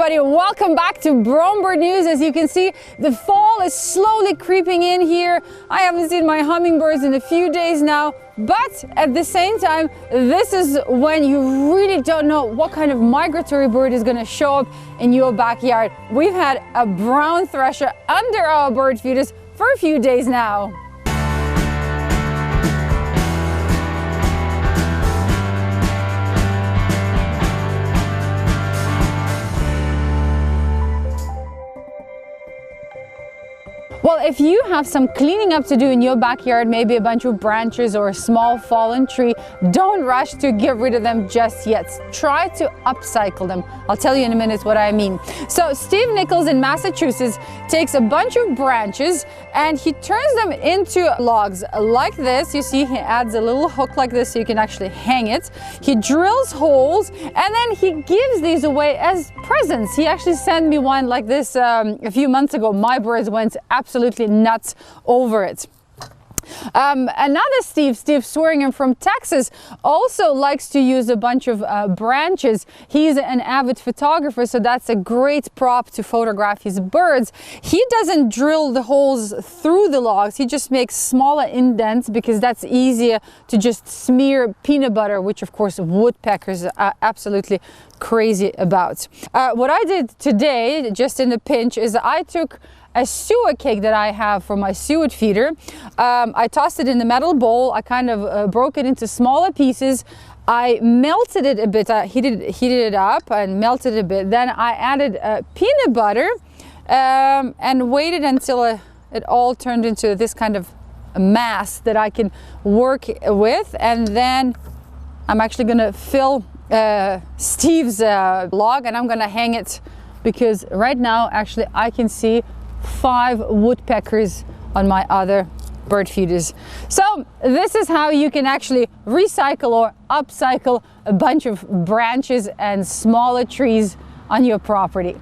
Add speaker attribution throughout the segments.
Speaker 1: everybody, welcome back to Brown Bird News. As you can see, the fall is slowly creeping in here. I haven't seen my hummingbirds in a few days now, but at the same time, this is when you really don't know what kind of migratory bird is going to show up in your backyard. We've had a brown thrasher under our bird feeders for a few days now. Well, if you have some cleaning up to do in your backyard, maybe a bunch of branches or a small fallen tree, don't rush to get rid of them just yet. Try to upcycle them. I'll tell you in a minute what I mean. So Steve Nichols in Massachusetts takes a bunch of branches and he turns them into logs like this. You see, he adds a little hook like this so you can actually hang it. He drills holes and then he gives these away as presents. He actually sent me one like this a few months ago. My birds went absolutely nuts over it. Another Steve Swearingen from Texas also likes to use a bunch of branches. He's an avid photographer, so that's a great prop to photograph his birds. He doesn't drill the holes through the logs, he just makes smaller indents because that's easier to just smear peanut butter, which of course woodpeckers are absolutely crazy about. What I did today, just in a pinch, is I took a suet cake that I have for my suet feeder. I tossed it in the metal bowl. I kind of broke it into smaller pieces. I melted it a bit, heated it up and melted it a bit. Then I added peanut butter and waited until it all turned into this kind of mass that I can work with. And then I'm actually gonna fill Steve's log and I'm gonna hang it, because right now actually I can see 5 woodpeckers on my other bird feeders. So this is how you can actually recycle or upcycle a bunch of branches and smaller trees on your property.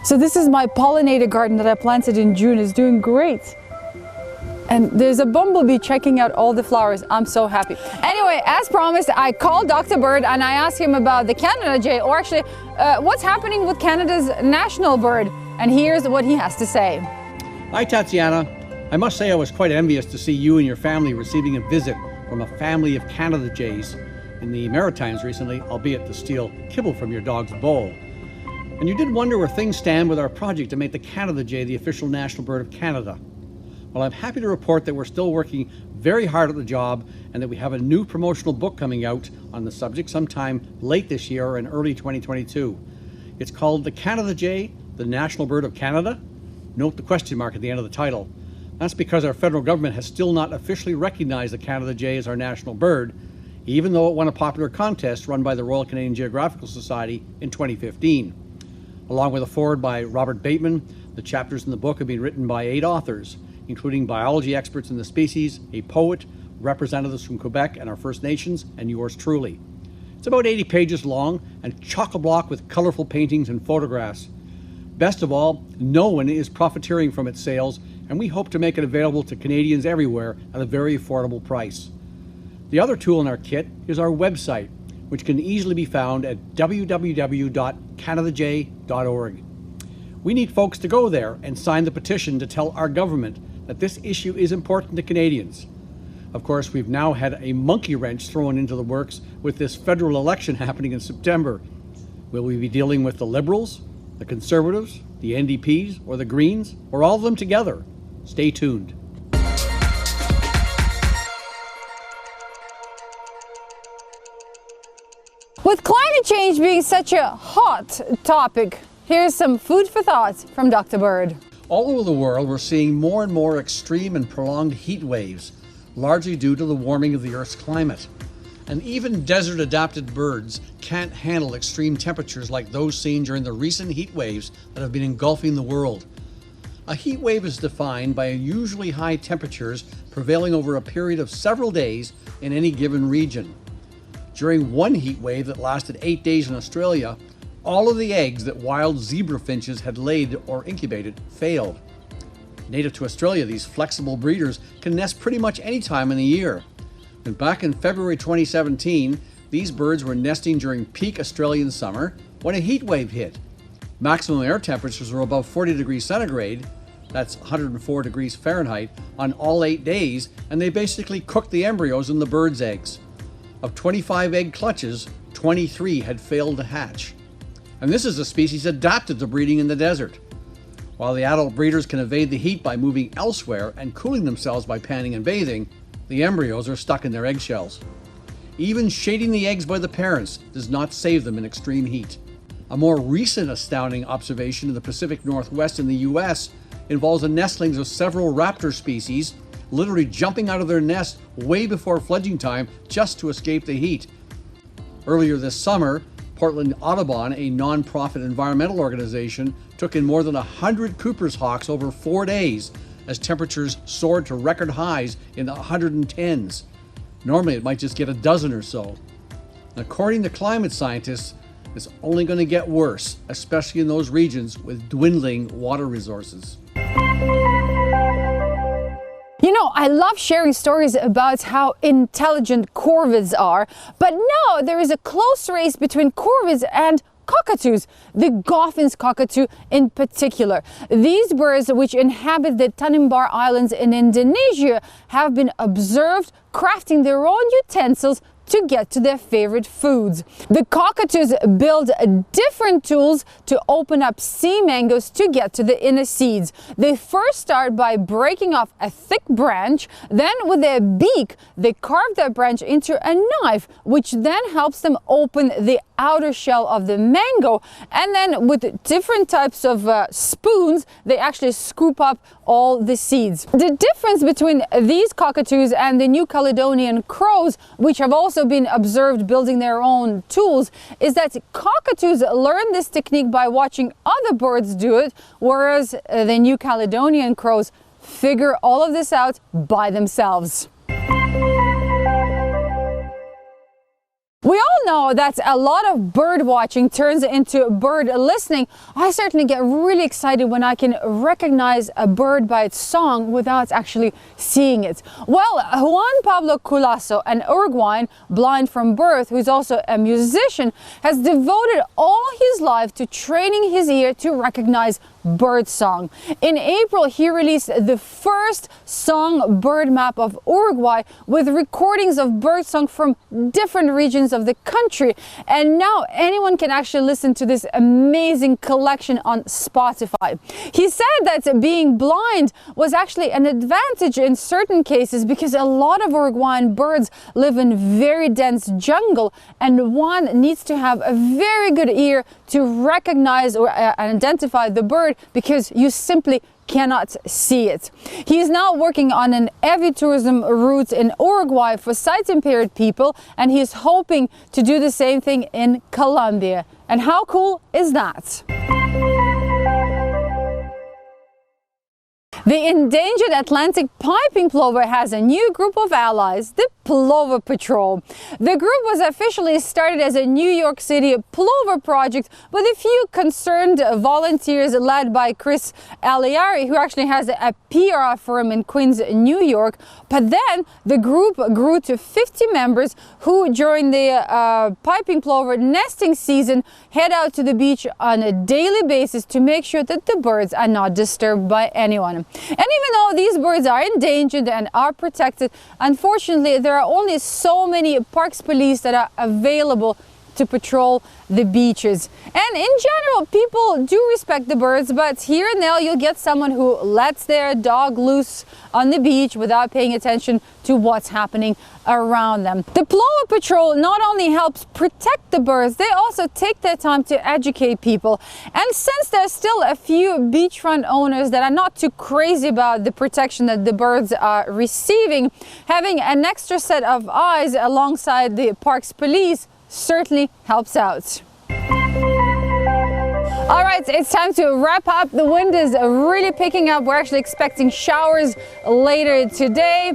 Speaker 1: So this is my pollinator garden that I planted in June. It's doing great. And there's a bumblebee checking out all the flowers. I'm so happy. Anyway, as promised, I called Dr. Bird and I asked him about the Canada jay, or actually what's happening with Canada's national bird. And here's what he has to say.
Speaker 2: Hi, Tatiana. I must say I was quite envious to see you and your family receiving a visit from a family of Canada jays in the Maritimes recently, albeit to steal kibble from your dog's bowl. And you did wonder where things stand with our project to make the Canada jay the official national bird of Canada. Well, I'm happy to report that we're still working very hard at the job and that we have a new promotional book coming out on the subject sometime late this year or in early 2022. It's called The Canada Jay, the National Bird of Canada. Note the question mark at the end of the title. That's because our federal government has still not officially recognized the Canada jay as our national bird, even though it won a popular contest run by the Royal Canadian Geographical Society in 2015. Along with a foreword by Robert Bateman, the chapters in the book have been written by 8 authors, including biology experts in the species, a poet, representatives from Quebec and our First Nations, and yours truly. It's about 80 pages long and chock-a-block with colorful paintings and photographs. Best of all, no one is profiteering from its sales, and we hope to make it available to Canadians everywhere at a very affordable price. The other tool in our kit is our website, which can easily be found at www.canadajay.org. We need folks to go there and sign the petition to tell our government that this issue is important to Canadians. Of course, we've now had a monkey wrench thrown into the works with this federal election happening in September. Will we be dealing with the Liberals, the Conservatives, the NDPs, or the Greens, or all of them together? Stay tuned.
Speaker 1: With climate change being such a hot topic, here's some food for thought from Dr. Bird.
Speaker 2: All over the world, we're seeing more and more extreme and prolonged heat waves, largely due to the warming of the Earth's climate. And even desert-adapted birds can't handle extreme temperatures like those seen during the recent heat waves that have been engulfing the world. A heat wave is defined by unusually high temperatures prevailing over a period of several days in any given region. During one heat wave that lasted 8 days in Australia, all of the eggs that wild zebra finches had laid or incubated failed. Native to Australia, these flexible breeders can nest pretty much any time in the year. And back in February 2017, these birds were nesting during peak Australian summer when a heat wave hit. Maximum air temperatures were above 40 degrees centigrade, that's 104 degrees Fahrenheit, on all 8 days, and they basically cooked the embryos in the birds' eggs. Of 25 egg clutches, 23 had failed to hatch. And this is a species adapted to breeding in the desert. While the adult breeders can evade the heat by moving elsewhere and cooling themselves by panning and bathing, the embryos are stuck in their eggshells. Even shading the eggs by the parents does not save them in extreme heat. A more recent astounding observation in the Pacific Northwest in the US involves the nestlings of several raptor species literally jumping out of their nest way before fledging time just to escape the heat. Earlier this summer, Portland Audubon, a non-profit environmental organization, took in more than 100 Cooper's hawks over 4 days as temperatures soared to record highs in the 110s. Normally it might just get a dozen or so. According to climate scientists, it's only going to get worse, especially in those regions with dwindling water resources.
Speaker 1: You know, I love sharing stories about how intelligent corvids are, but now there is a close race between corvids and cockatoos, the Goffin's cockatoo in particular. These birds, which inhabit the Tanimbar Islands in Indonesia, have been observed crafting their own utensils to get to their favorite foods. The cockatoos build different tools to open up sea mangoes to get to the inner seeds. They first start by breaking off a thick branch, then with their beak they carve that branch into a knife, which then helps them open the outer shell of the mango, and then with different types of spoons they actually scoop up all the seeds. The difference between these cockatoos and the New Caledonian crows, which have also been observed building their own tools, is that cockatoos learn this technique by watching other birds do it, whereas the New Caledonian crows figure all of this out by themselves. We all know that a lot of bird watching turns into bird listening. I certainly get really excited when I can recognize a bird by its song without actually seeing it. Well, Juan Pablo Culasso, an Uruguayan blind from birth who's also a musician, has devoted all his life to training his ear to recognize bird song. In April, he released the first song bird map of Uruguay with recordings of bird song from different regions of the country, and now anyone can actually listen to this amazing collection on Spotify. He said that being blind was actually an advantage in certain cases because a lot of Uruguayan birds live in very dense jungle, and one needs to have a very good ear to recognize or identify the bird because you simply cannot see it. He is now working on an tourism route in Uruguay for sight-impaired people, and he is hoping to do the same thing in Colombia. And how cool is that? The endangered Atlantic piping plover has a new group of allies, the Plova Patrol. The group was officially started as a New York City plover project with a few concerned volunteers led by Chris Aliari, who actually has a PR firm in Queens, New York. But then the group grew to 50 members who, during the piping plover nesting season, head out to the beach on a daily basis to make sure that the birds are not disturbed by anyone. And even though these birds are endangered and are protected, unfortunately there are only so many parks police that are available to patrol the beaches. And in general, people do respect the birds, but here and there you'll get someone who lets their dog loose on the beach without paying attention to what's happening around them. The Plover Patrol not only helps protect the birds, they also take their time to educate people. And since there's still a few beachfront owners that are not too crazy about the protection that the birds are receiving, having an extra set of eyes alongside the park's police certainly helps out. All right, it's time to wrap up. The wind is really picking up. We're actually expecting showers later today.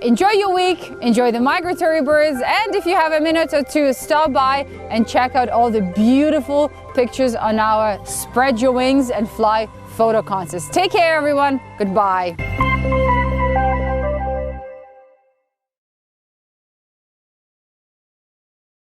Speaker 1: Enjoy your week, enjoy the migratory birds, and if you have a minute or two, stop by and check out all the beautiful pictures on our Spread Your Wings and Fly photo contest. Take care, everyone. Goodbye.